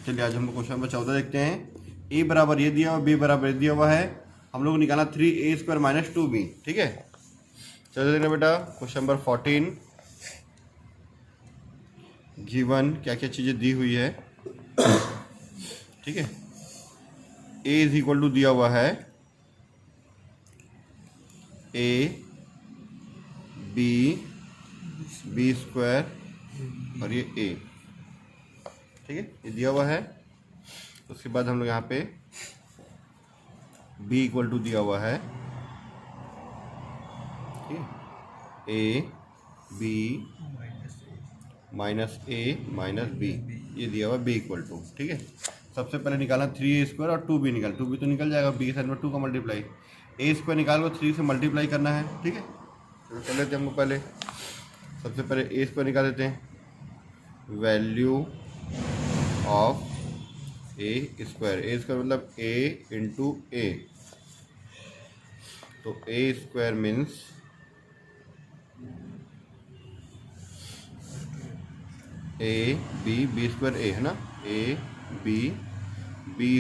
चलिए आज हम लोग क्वेश्चन नंबर 14 देखते हैं। ए बराबर ये दिया हुआ, बी बराबर ये दिया हुआ है, हम लोग को निकालना 3a² माइनस 2b। ठीक है, चलो देखना बेटा क्वेश्चन नंबर 14। गिवन क्या क्या चीज़ें दी हुई है। ठीक है, a इज इक्वल टू दिया हुआ है a b स्क्वायर और ये a। ठीक है, ये दिया हुआ है। उसके बाद हम लोग यहाँ पे b इक्वल टू दिया हुआ है, ठीक है, a b minus a minus b, ये दिया हुआ b इक्वल टू। ठीक है, सबसे पहले निकालना 3a² और 2b निकाल, 2b तो निकल जाएगा, b के साथ में 2 का मल्टीप्लाई, a² निकाल को 3 से मल्टीप्लाई करना है। ठीक है, तो कर लेते हैं हम लोग। पहले सबसे पहले a² निकाल देते हैं, वैल्यू ऑफ a² मतलब a इंटू a, तो a² means a b square a है ना, a b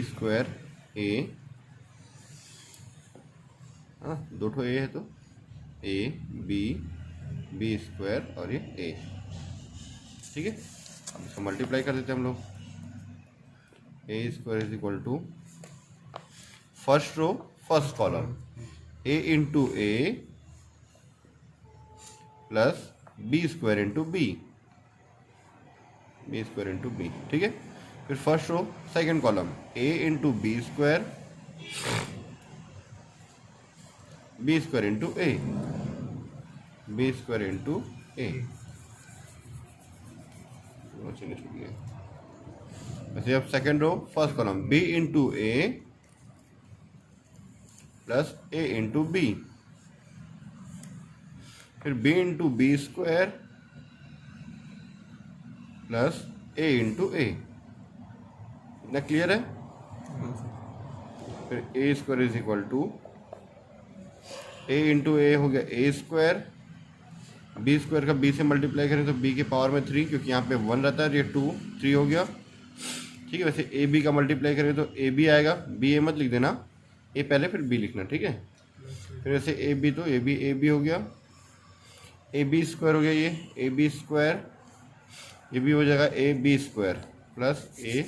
स्क्वायर a, हाँ दो ठो a है तो a b स्क्वायर और ये a। ठीक है, अब इसको मल्टीप्लाई कर देते हैं हम लोग। a² is equal to first row first column a into a plus b² into b into b। ठीक है, फिर first row second column a into b square into a into a। वैसे अब second row first column b into a plus a into b, फिर b into b square plus a into a। इतना clear है। फिर a² is equal to a into a हो गया a², b² का b से मल्टीप्लाई करें तो b के पावर में 3, क्योंकि यहाँ पे 1 रहता है, ये 2 3 हो गया। ठीक है, वैसे ए बी का मल्टीप्लाई करें तो ए बी आएगा, बी ए मत लिख देना, ए पहले फिर बी लिखना। ठीक है, फिर वैसे ए बी तो ए बी हो गया, ए बी स्क्वायर हो गया, ये a² ये भी हो जाएगा a² प्लस a²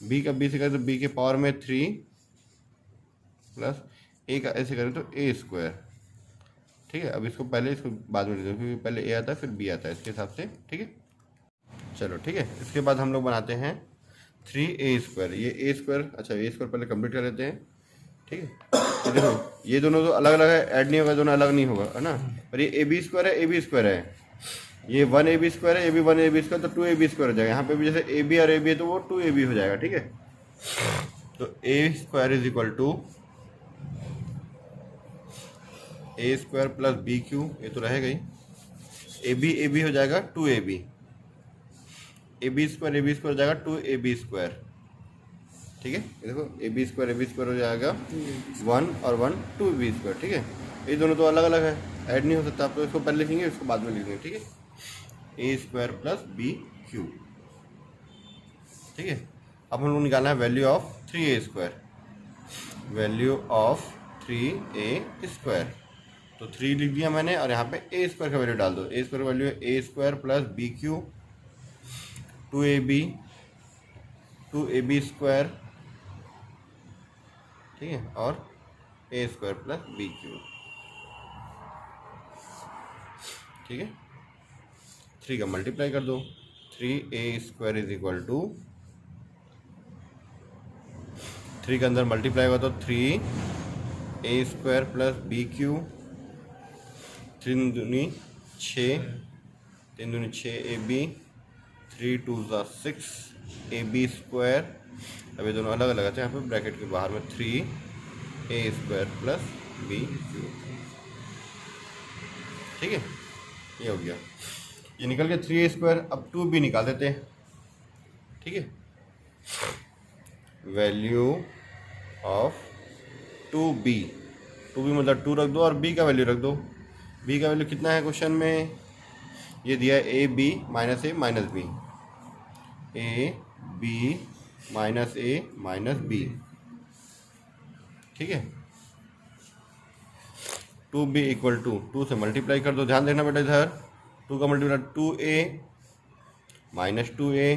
बी का बी से करें तो बी के पावर में 3 प्लस ए का ऐसे करें तो a²। ठीक है, अब इसको पहले इसको बाद में लिख दो, क्योंकि पहले ए आता है फिर बी आता है इसके हिसाब से। ठीक है, चलो ठीक है, इसके बाद हम लोग बनाते हैं 3a²। ये a², अच्छा a² पहले कंप्लीट कर लेते हैं। ठीक है, ये देखो ये दोनों तो अलग अलग है, ऐड नहीं होगा, दोनों अलग नहीं होगा, है ना। पर ये ab² है, ab² है, ये 1ab² है, ये भी 1ab², तो 2ab² हो जाएगा। यहाँ पे भी जैसे ab और ab है तो वो 2ab हो जाएगा। ठीक है, तो a² is equal to a² plus bq, ये तो रहेगा ही, ab हो जाएगा 2ab, ab² हो जाएगा 2ab²। ठीक है, ये देखो ab² हो जाएगा 1 और 1 2ab²। ठीक है, ये दोनों तो अलग अलग है, ऐड नहीं हो सकता, आप तो इसको पहले लिखेंगे, इसको बाद में लिखेंगे। ठीक है, a² प्लस bq। ठीक है, अब हम लोग निकालना है value of 3a², value of 3a², तो 3 लिख दिया मैंने, और यहाँ पे a² का वैल्यू डाल दो। a² वैल्यू है a² plus bq 2ab square. ठीक है, और a² प्लस bq। ठीक है, 3 का मल्टीप्लाई कर दो, 3a² इज इक्वल टू 3 के अंदर मल्टीप्लाई होगा तो 3a² प्लस bq, 3 दूनी 6, 3 दूनी 6ab, 3 2 6 ab²। अब ये दोनों अलग अलग आते हैं, यहाँ पे ब्रैकेट के बाहर में 3a² प्लस bq। ठीक है, ये हो गया, ये निकल गया 3a²। अब 2b निकाल देते हैं। ठीक है, वैल्यू ऑफ 2b मतलब 2 रख दो और b का वैल्यू रख दो। b का वैल्यू कितना है क्वेश्चन में, ये दिया है a b minus a minus b, a b minus a minus b, ठीक है। 2b इक्वल टू 2 से मल्टीप्लाई कर दो। ध्यान देना बेटा इधर 2 का multiply 2a minus 2a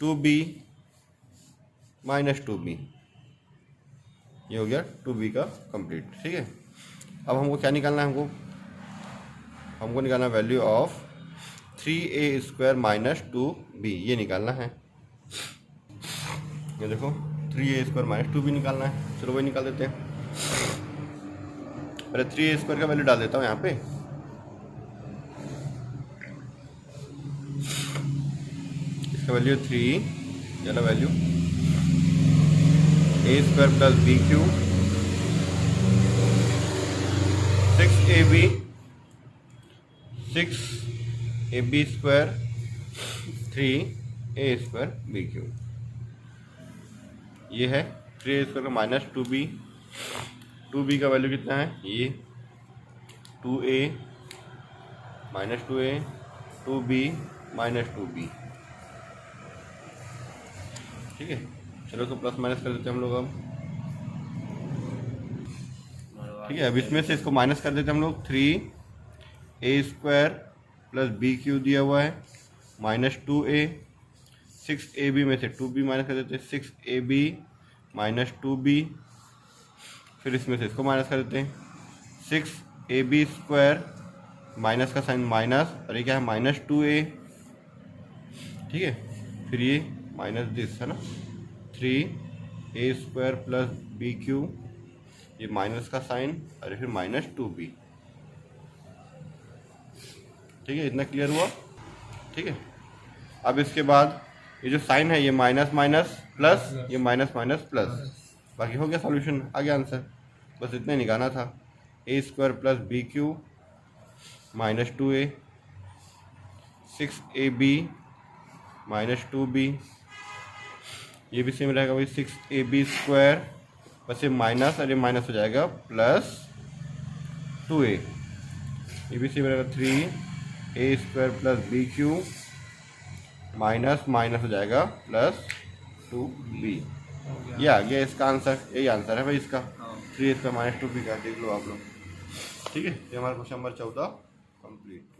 2b minus 2b, ये हो गया 2b का कंप्लीट, ठीक है। अब हमको क्या निकालना है, हमको निकालना value of 3a square minus 2b, ये निकालना है। ये देखो 3a स्क्वायर माइनस 2b निकालना है। चलो वही निकाल देते हैं। पहले 3a स्क्वायर का वैल्यू डाल देता हूँ यहाँ पे। इसका वैल्यू 3, चलो value a square plus b q 6ab square 3a square b q, ये है 3a स्क्वायर का माइनस 2b का वैल्यू कितना है, ये 2a minus 2a 2b minus 2b, ठीक है। चलो तो प्लस माइनस कर देते हैं हम लोग अब, ठीक है। अब इसमें से इसको माइनस कर देते हैं हम लोग। 3a square plus b Q दिया हुआ है माइनस 2a, 6ab में से 2b माइनस कर देते हैं 6ab माइनस 2b, फिर इसमें से इसको माइनस कर देते हैं 6ab स्क्वायर, माइनस का साइन माइनस, और ये क्या है माइनस 2a, ठीक है। फिर ये माइनस दिस है ना 3a square plus b q, ये माइनस का साइन, और फिर माइनस 2b, ठीक है। इतना क्लियर हुआ, ठीक है। अब इसके बाद ये जो साइन है ये माइनस माइनस प्लस, ये माइनस माइनस प्लस, बाकी हो गया सॉल्यूशन, आ गया आंसर। बस इतना ही निकालना था। a square plus b q minus 2a 6ab minus 2b, ये भी सेम रहेगा भाई 6ab स्क्वायर, बस ये माइनस और ये माइनस हो जाएगा प्लस 2a, ये भी सेम रहेगा 3a square plus b q minus minus हो जाएगा प्लस 2b, ये आ गया इसका आंसर। यही आंसर है भाई इसका 3a स्क्वायर माइनस 2b का, देख लो आप लोग, ठीक है। ये हमारा क्वेश्चन नंबर 14 कंप्लीट।